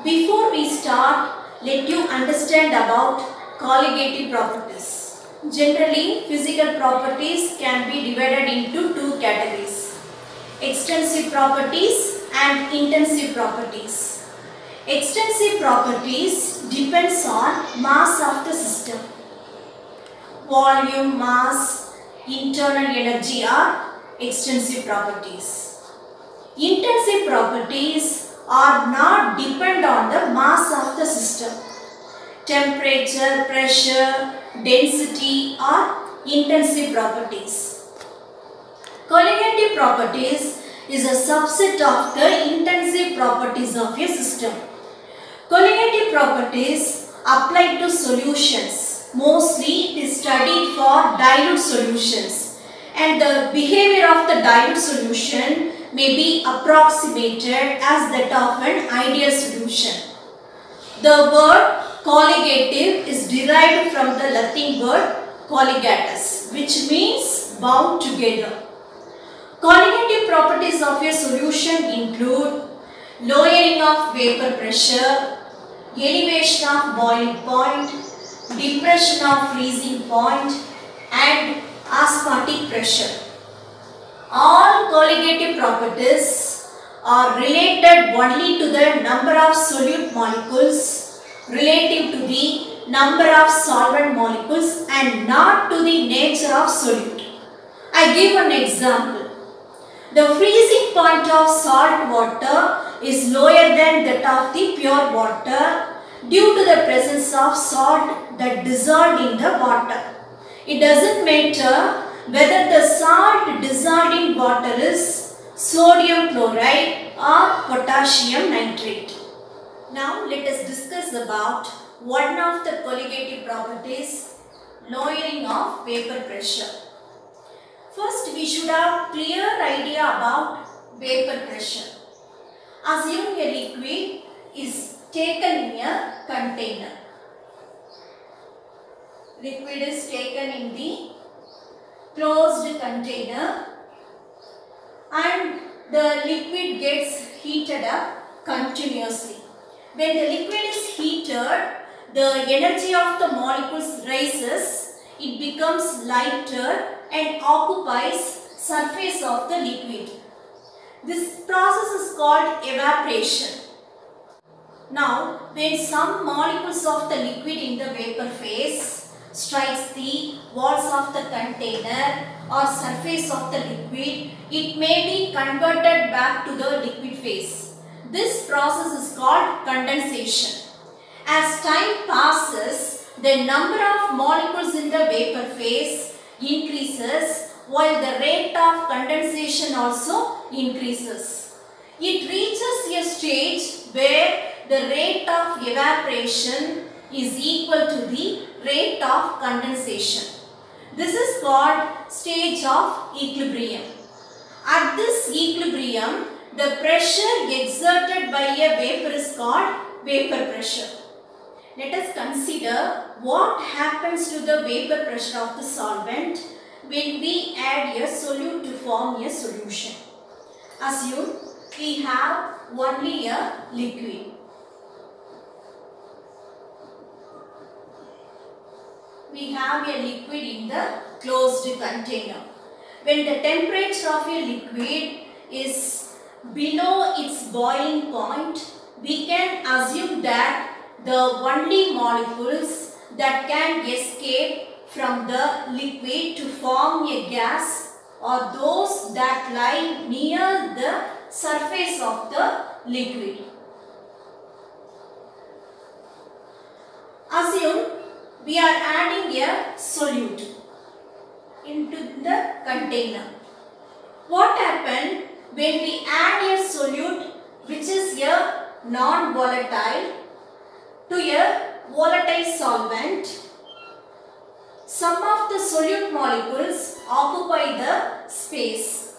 Before we start, let you understand about colligative properties. Generally, physical properties can be divided into two categories: extensive properties and intensive properties. Extensive properties depends on mass of the system. Volume, mass, internal energy are extensive properties. Intensive properties are not depend on the mass of the system. Temperature, pressure, density are intensive properties. Colligative properties is a subset of the intensive properties of a system. Colligative properties apply to solutions. Mostly it is studied for dilute solutions, and the behavior of the dilute solution may be approximated as that of an ideal solution. The word colligative is derived from the Latin word colligatus, which means bound together. Colligative properties of a solution include lowering of vapor pressure, elevation of boiling point, depression of freezing point, and osmotic pressure. All colligative properties are related only to the number of solute molecules relative to the number of solvent molecules and not to the nature of solute. I give an example. The freezing point of salt water is lower than that of the pure water due to the presence of salt that dissolved in the water. It doesn't matter whether the salt dissolved in water is sodium chloride or potassium nitrate. Now let us discuss about one of the colligative properties, lowering of vapor pressure. First, we should have clear idea about vapor pressure. Assume a liquid is taken in a container. Liquid is taken in the closed container and the liquid gets heated up continuously. When the liquid is heated, the energy of the molecules rises, it becomes lighter and occupies surface of the liquid. This process is called evaporation. Now, when some molecules of the liquid in the vapor phase strikes the walls of the container or surface of the liquid, it may be converted back to the liquid phase. This process is called condensation. As time passes, the number of molecules in the vapor phase increases while the rate of condensation also increases. It reaches a stage where the rate of evaporation is equal to the rate of condensation. This is called stage of equilibrium. At this equilibrium, the pressure exerted by a vapor is called vapor pressure. Let us consider what happens to the vapor pressure of the solvent when we add a solute to form a solution. Assume we have only a liquid. We have a liquid in the closed container. When the temperature of a liquid is below its boiling point, we can assume that the only molecules that can escape from the liquid to form a gas are those that lie near the surface of the liquid. Assume we are adding a solute into the container. What happens when we add a solute which is a non-volatile to a volatile solvent? Some of the solute molecules occupy the space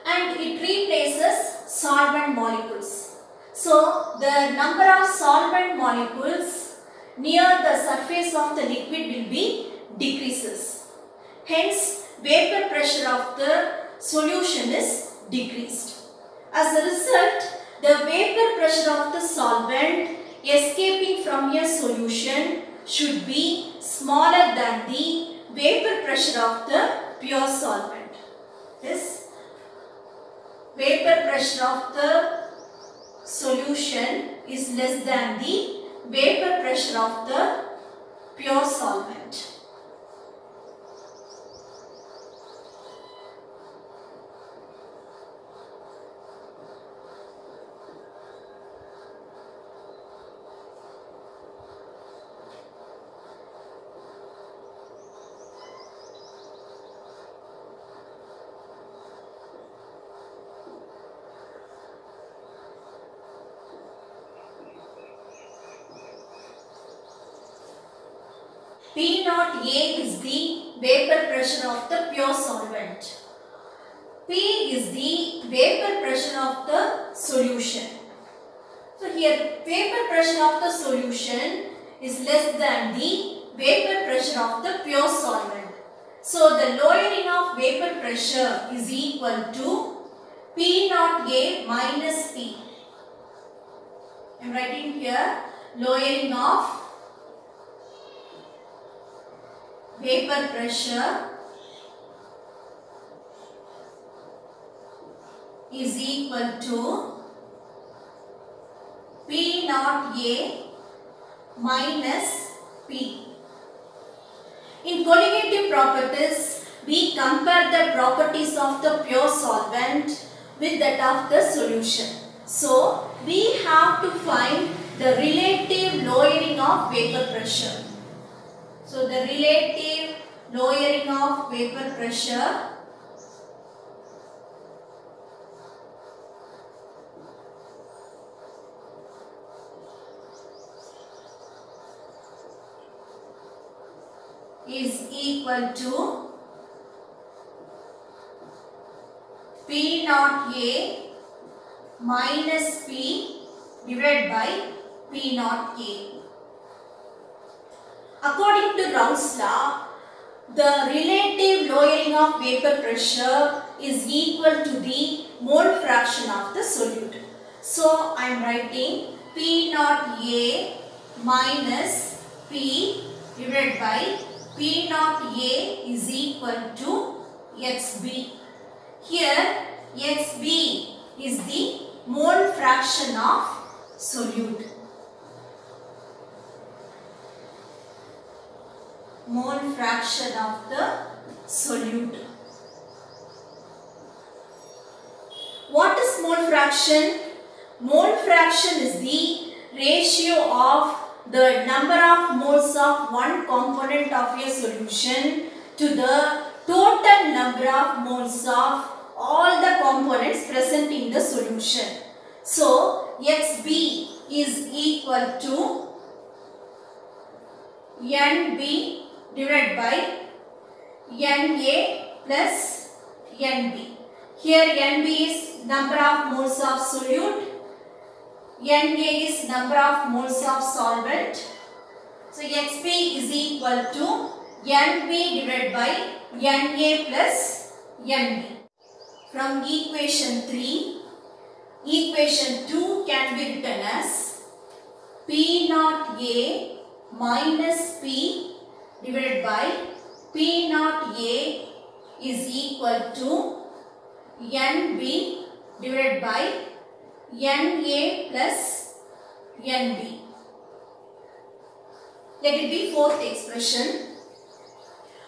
and it replaces solvent molecules. So the number of solvent molecules near the surface of the liquid will be decreases. Hence, vapor pressure of the solution is decreased. As a result, the vapor pressure of the solvent escaping from a solution should be smaller than the vapor pressure of the pure solvent. This vapor pressure of the solution is less than the vapor pressure of the pure solvent. P naught A is the vapor pressure of the pure solvent. P is the vapor pressure of the solution. So here vapor pressure of the solution is less than the vapor pressure of the pure solvent. So the lowering of vapor pressure is equal to P naught A minus P. I am writing here lowering of vapor pressure is equal to P naught A minus P. In colligative properties, we compare the properties of the pure solvent with that of the solution. So, we have to find the relative lowering of vapor pressure. So, the relative lowering of vapor pressure is equal to P naught A minus P divided by P naught A. According to Raoult's law, the relative lowering of vapor pressure is equal to the mole fraction of the solute. So, I am writing P naught A minus P divided by P naught A is equal to XB. Here, XB is the mole fraction of solute. Mole fraction of the solute. What is mole fraction? Mole fraction is the ratio of the number of moles of one component of a solution to the total number of moles of all the components present in the solution. So, XB is equal to NB divided by NA plus NB. Here NB is number of moles of solute, NA is number of moles of solvent. So XB is equal to NB divided by NA plus NB. From equation 3, equation 2 can be written as P naught A minus P divided by P naught A is equal to NB divided by NA plus NB. Let it be fourth expression.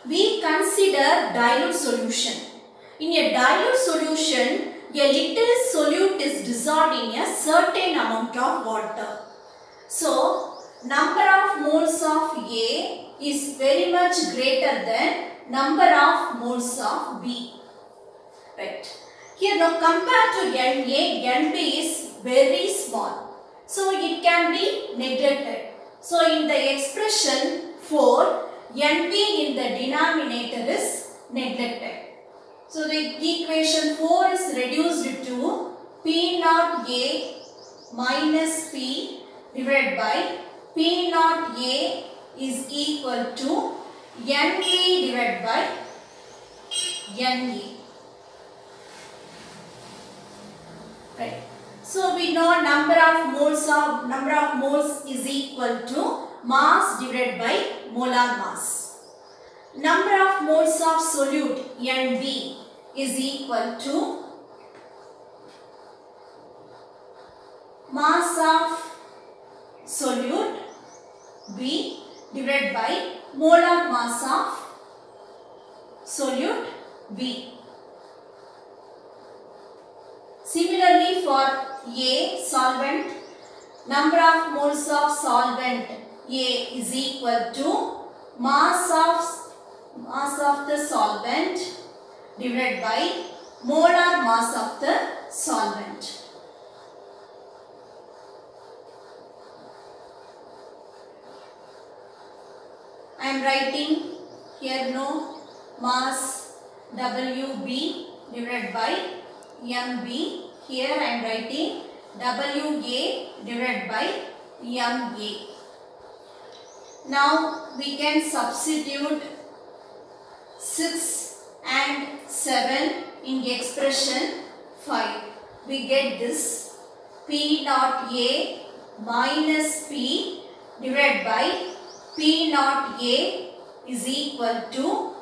We consider dilute solution. In a dilute solution, a little solute is dissolved in a certain amount of water. So, number of moles of A is very much greater than number of moles of B. Right. Here now compared to NA, NB is very small. So it can be neglected. So in the expression 4, NB in the denominator is neglected. So the equation 4 is reduced to P naught A minus P divided by P naught A is equal to NB divided by NA. Right. So we know number of moles is equal to mass divided by molar mass. Number of moles of solute NB is equal to mass of solute B divided by molar mass of solute B. Similarly for A solvent, number of moles of solvent A is equal to mass of the solvent divided by molar mass of the solvent. I am writing here mass WB divided by MB. Here I am writing WA divided by MA. Now we can substitute 6 and 7 in expression 5. We get this P naught A minus P divided by P naught A is equal to,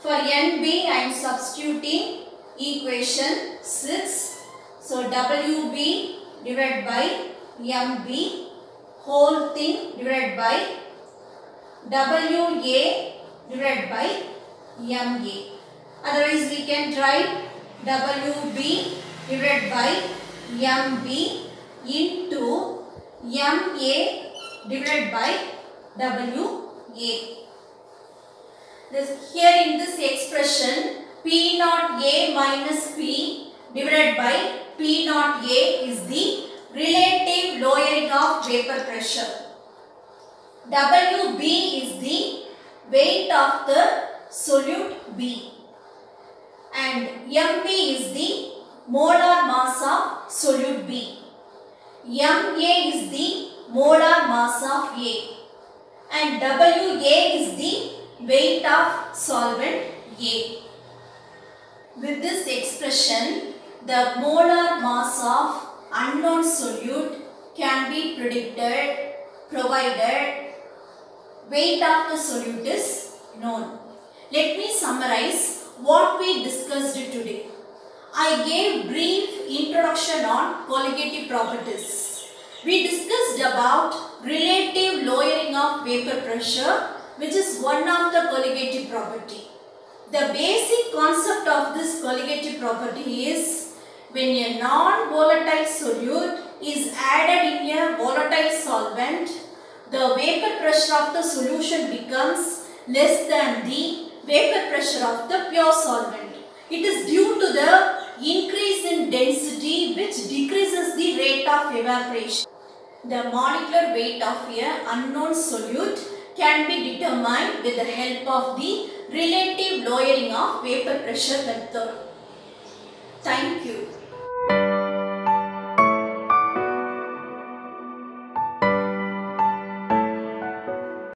for NB I am substituting equation 6. So WB divided by MB whole thing divided by WA divided by MA. Otherwise we can write WB divided by MB into MA divided by WA. Here in this expression, P naught A minus P divided by P naught A is the relative lowering of vapor pressure. WB is the weight of the solute B. And MB is the molar mass of solute B. MA is the molar mass of A. And WA is the weight of solvent A. With this expression, the molar mass of unknown solute can be predicted provided weight of the solute is known. Let me summarize what we discussed today. I gave brief introduction on colligative properties. We discussed about relative lowering of vapor pressure, which is one of the colligative property. The basic concept of this colligative property is when a non-volatile solute is added in a volatile solvent, the vapor pressure of the solution becomes less than the vapor pressure of the pure solvent. It is due to the increase in density which decreases the rate of evaporation. The molecular weight of an unknown solute can be determined with the help of the relative lowering of vapor pressure method. Thank you.